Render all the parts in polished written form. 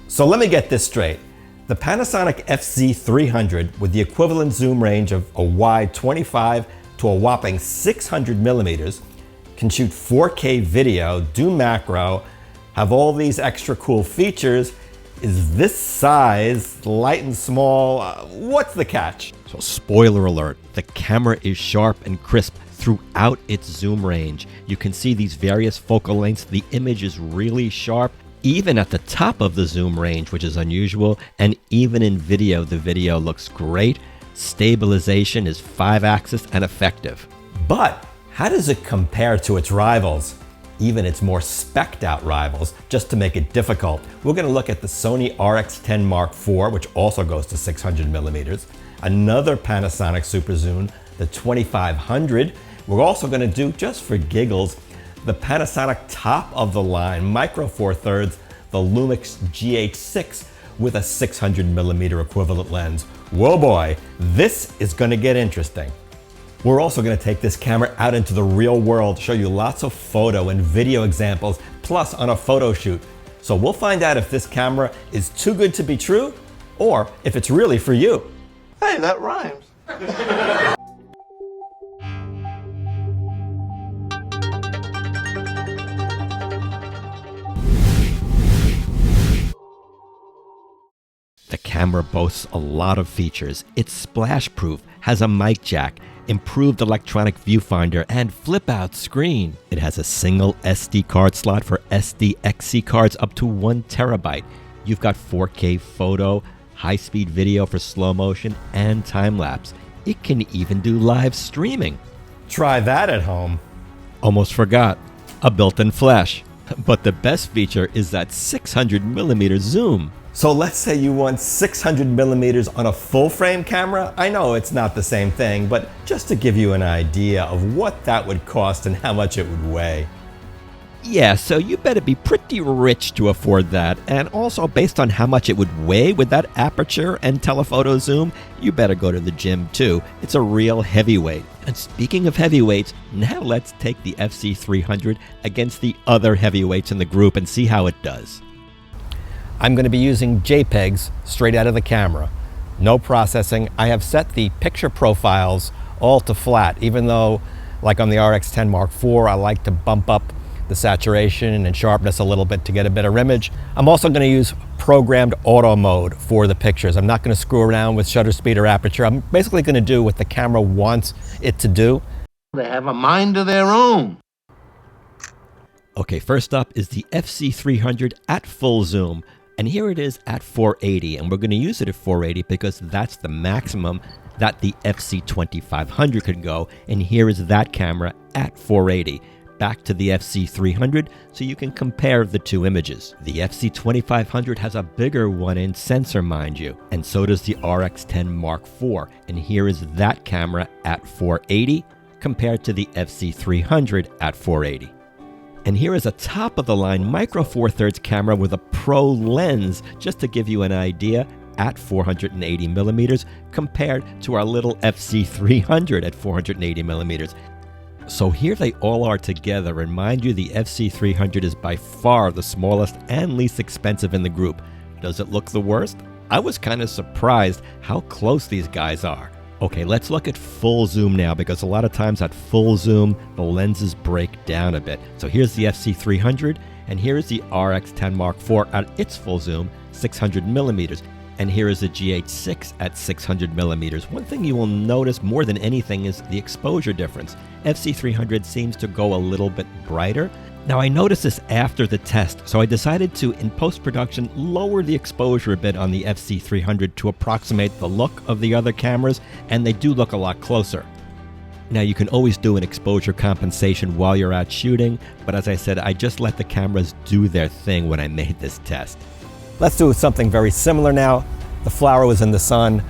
So let me get this straight. The Panasonic FZ300 with the equivalent zoom range of a wide 25 to a whopping 600 millimeters can shoot 4K video, do macro, have all these extra cool features, is this size, light and small, what's the catch? So spoiler alert, the camera is sharp and crisp throughout its zoom range. You can see these various focal lengths. The image is really sharp, even at the top of the zoom range, which is unusual, and even in video, the video looks great. Stabilization is 5-axis and effective. But how does it compare to its rivals? Even its more spec'd out rivals, just to make it difficult. We're gonna look at the Sony RX10 Mark IV, which also goes to 600 millimeters, another Panasonic super zoom, the 2500. We're also gonna do, just for giggles, the Panasonic top of the line Micro Four Thirds, the Lumix GH6 with a 600 millimeter equivalent lens. Whoa boy, this is gonna get interesting. We're also going to take this camera out into the real world, show you lots of photo and video examples, plus on a photo shoot. So we'll find out if this camera is too good to be true, or if it's really for you. Hey, that rhymes. The camera boasts a lot of features. It's splash-proof, has a mic jack, improved electronic viewfinder, and flip-out screen. It has a single SD card slot for SDXC cards up to 1 terabyte. You've got 4K photo, high-speed video for slow motion, and time-lapse. It can even do live streaming. Try that at home. Almost forgot, a built-in flash. But the best feature is that 600 millimeter zoom. So let's say you want 600 millimeters on a full frame camera. I know it's not the same thing, but just to give you an idea of what that would cost and how much it would weigh. Yeah, so you better be pretty rich to afford that. And also, based on how much it would weigh with that aperture and telephoto zoom, you better go to the gym too. It's a real heavyweight. And speaking of heavyweights, now let's take the FZ300 against the other heavyweights in the group and see how it does. I'm going to be using JPEGs straight out of the camera. No processing. I have set the picture profiles all to flat, even though, like on the RX10 Mark IV, I like to bump up the saturation and sharpness a little bit to get a better image. I'm also going to use programmed auto mode for the pictures. I'm not going to screw around with shutter speed or aperture. I'm basically going to do what the camera wants it to do. They have a mind of their own. Okay, first up is the FZ300 at full zoom. And here it is at 480, and we're going to use it at 480 because that's the maximum that the FZ2500 could go, and here is that camera at 480. Back to the FZ300 so you can compare the two images. The FZ2500 has a bigger 1-inch sensor, mind you, and so does the RX10 Mark IV, and here is that camera at 480 compared to the FZ300 at 480. And here is a top-of-the-line Micro Four Thirds camera with a pro lens, just to give you an idea, at 480 millimeters compared to our little FZ300 at 480 millimeters. So here they all are together, and mind you, the FZ300 is by far the smallest and least expensive in the group. Does it look the worst? I was kind of surprised how close these guys are. Okay, let's look at full zoom now, because a lot of times at full zoom, the lenses break down a bit. So here's the FZ300, and here is the RX10 Mark IV at its full zoom, 600 millimeters. And here is the GH6 at 600 millimeters. One thing you will notice more than anything is the exposure difference. FZ300 seems to go a little bit brighter. Now I noticed this after the test, so I decided to, in post-production, lower the exposure a bit on the FZ300 to approximate the look of the other cameras, and they do look a lot closer. Now you can always do an exposure compensation while you're out shooting, but as I said, I just let the cameras do their thing when I made this test. Let's do something very similar now. The flower was in the sun.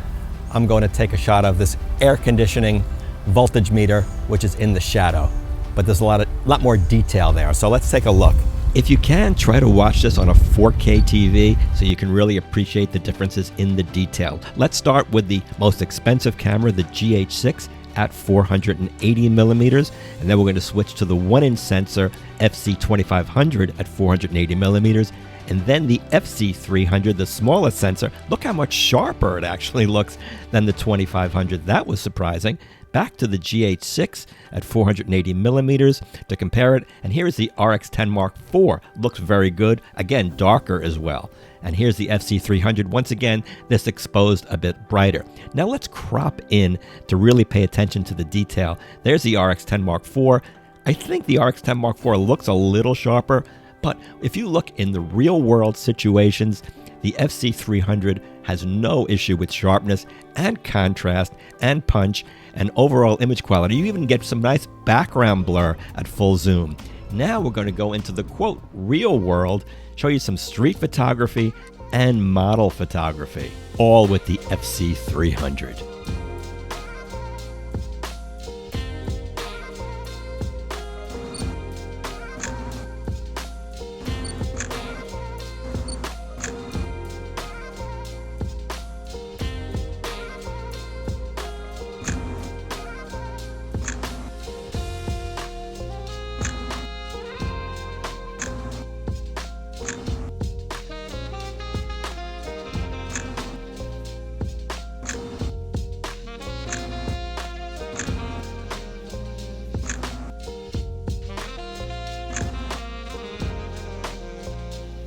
I'm going to take a shot of this air conditioning voltage meter, which is in the shadow. But there's a lot more detail there, so let's take a look. If you can, try to watch this on a 4K TV so you can really appreciate the differences in the detail. Let's start with the most expensive camera, the GH6, at 480 millimeters, and then we're going to switch to the 1-inch sensor FZ2500 at 480 millimeters, and then the FZ300, the smallest sensor. Look how much sharper it actually looks than the 2500. That was surprising. Back to the GH6 at 480 millimeters to compare it, and here is the RX10 Mark IV. Looks very good, again darker as well. And here's the FZ300. Once again, this exposed a bit brighter. Now let's crop in to really pay attention to the detail. There's the RX10 Mark IV. I think the RX10 Mark IV looks a little sharper, but if you look in the real world situations, the FZ300 has no issue with sharpness and contrast and punch and overall image quality. You even get some nice background blur at full zoom. Now we're going to go into the quote real world, show you some street photography and model photography, all with the FZ300.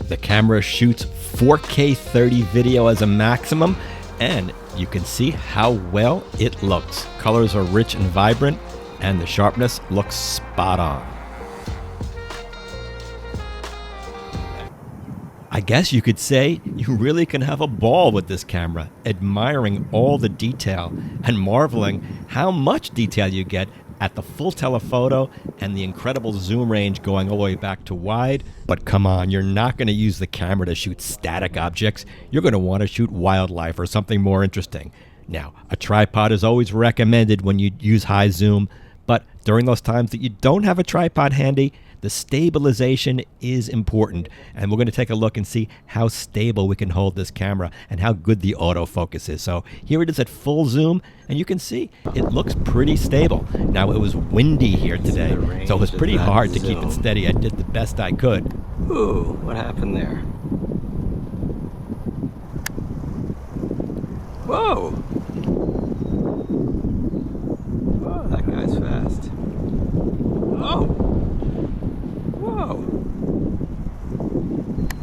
The camera shoots 4K 30 video as a maximum, and you can see how well it looks. Colors are rich and vibrant, and the sharpness looks spot on. I guess you could say you really can have a ball with this camera, admiring all the detail and marveling how much detail you get at the full telephoto and the incredible zoom range going all the way back to wide. But come on, you're not going to use the camera to shoot static objects. You're going to want to shoot wildlife or something more interesting. Now, a tripod is always recommended when you use high zoom, but during those times that you don't have a tripod handy, the stabilization is important, and we're going to take a look and see how stable we can hold this camera and how good the autofocus is. So here it is at full zoom, and you can see it looks pretty stable. Now, it was windy here today, so it was pretty hard to keep it steady. I did the best I could. Ooh, what happened there? Whoa! Whoa, that guy's fast. Oh! Whoa!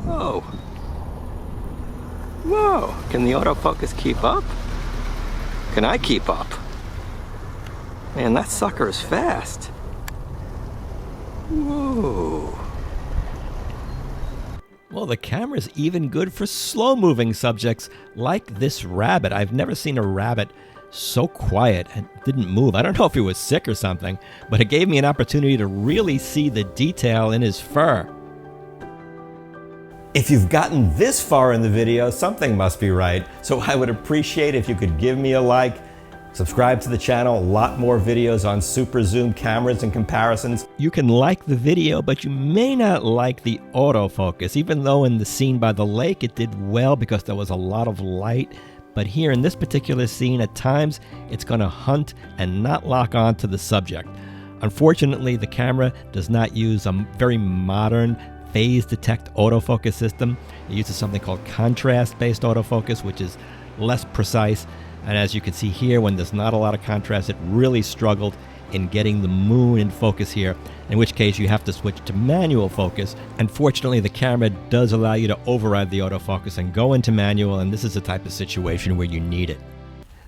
Whoa! Whoa! Can the autofocus keep up? Can I keep up? Man, that sucker is fast. Whoa! Well, the camera's even good for slow-moving subjects like this rabbit. I've never seen a rabbit so quiet and didn't move. I don't know if he was sick or something, but it gave me an opportunity to really see the detail in his fur. If you've gotten this far in the video, something must be right. So I would appreciate if you could give me a like, subscribe to the channel, a lot more videos on super zoom cameras and comparisons. You can like the video, but you may not like the autofocus, even though in the scene by the lake it did well because there was a lot of light. But here in this particular scene, at times, it's going to hunt and not lock on to the subject. Unfortunately, the camera does not use a very modern phase detect autofocus system. It uses something called contrast-based autofocus, which is less precise. And as you can see here, when there's not a lot of contrast, it really struggled in getting the moon in focus here, in which case you have to switch to manual focus. Unfortunately, the camera does allow you to override the autofocus and go into manual, and this is the type of situation where you need it.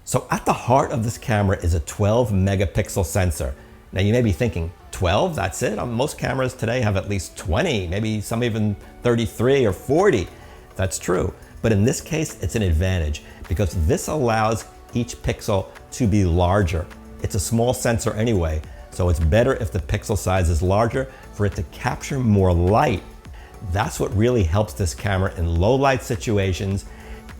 So at the heart of this camera is a 12 megapixel sensor. Now you may be thinking, 12, that's it? Most cameras today have at least 20, maybe some even 33 or 40. That's true, but in this case, it's an advantage because this allows each pixel to be larger. It's a small sensor anyway, so it's better if the pixel size is larger for it to capture more light. That's what really helps this camera in low light situations,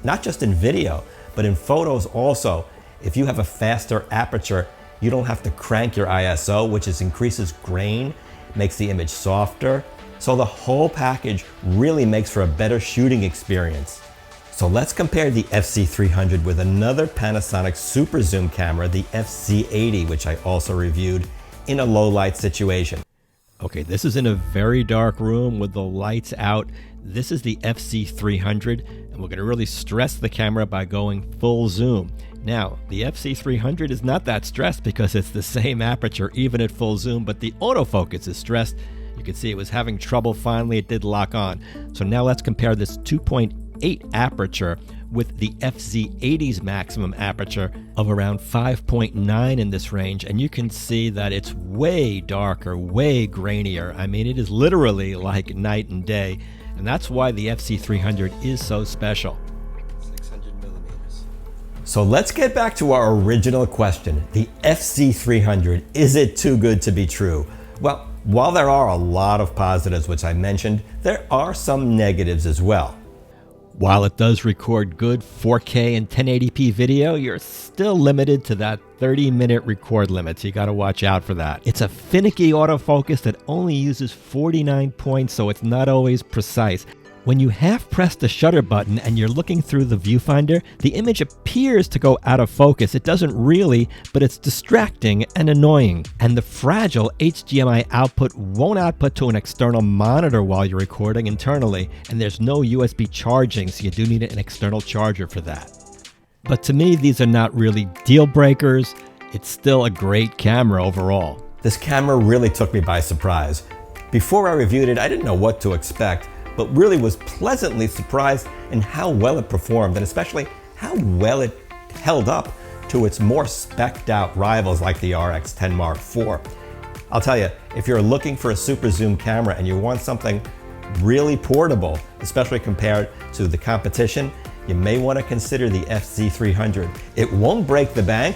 not just in video, but in photos also. If you have a faster aperture, you don't have to crank your ISO, which increases grain, makes the image softer. So the whole package really makes for a better shooting experience. So let's compare the FZ300 with another Panasonic super zoom camera, the FZ80, which I also reviewed in a low light situation. Okay, this is in a very dark room with the lights out. This is the FZ300, and we're going to really stress the camera by going full zoom. Now, the FZ300 is not that stressed because it's the same aperture even at full zoom, but the autofocus is stressed. You can see it was having trouble. Finally, it did lock on. So now let's compare this 2.8 aperture with the FZ80's maximum aperture of around 5.9 in this range, and you can see that it's way darker, way grainier. I mean, it is literally like night and day, and that's why the FZ300 is so special. 600 millimeters. So let's get back to our original question. The FZ300, is it too good to be true? Well, while there are a lot of positives, which I mentioned, there are some negatives as well. While it does record good 4K and 1080p video, you're still limited to that 30-minute record limit, so you gotta watch out for that. It's a finicky autofocus that only uses 49 points, so it's not always precise. When you half press the shutter button and you're looking through the viewfinder, the image appears to go out of focus. It doesn't really, but it's distracting and annoying. And the fragile HDMI output won't output to an external monitor while you're recording internally, and there's no USB charging, so you do need an external charger for that. But to me, these are not really deal breakers. It's still a great camera overall. This camera really took me by surprise. Before I reviewed it, I didn't know what to expect, but really was pleasantly surprised in how well it performed, and especially how well it held up to its more spec'd out rivals like the RX10 Mark IV. I'll tell you, if you're looking for a super zoom camera and you want something really portable, especially compared to the competition, you may want to consider the FZ300. It won't break the bank,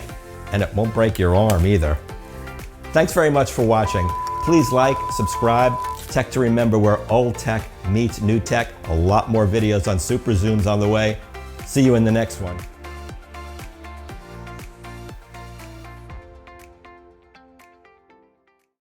and it won't break your arm either. Thanks very much for watching. Please like, subscribe. Tech to remember, where old tech meets new tech. A lot more videos on super zooms on the way. See you in the next one.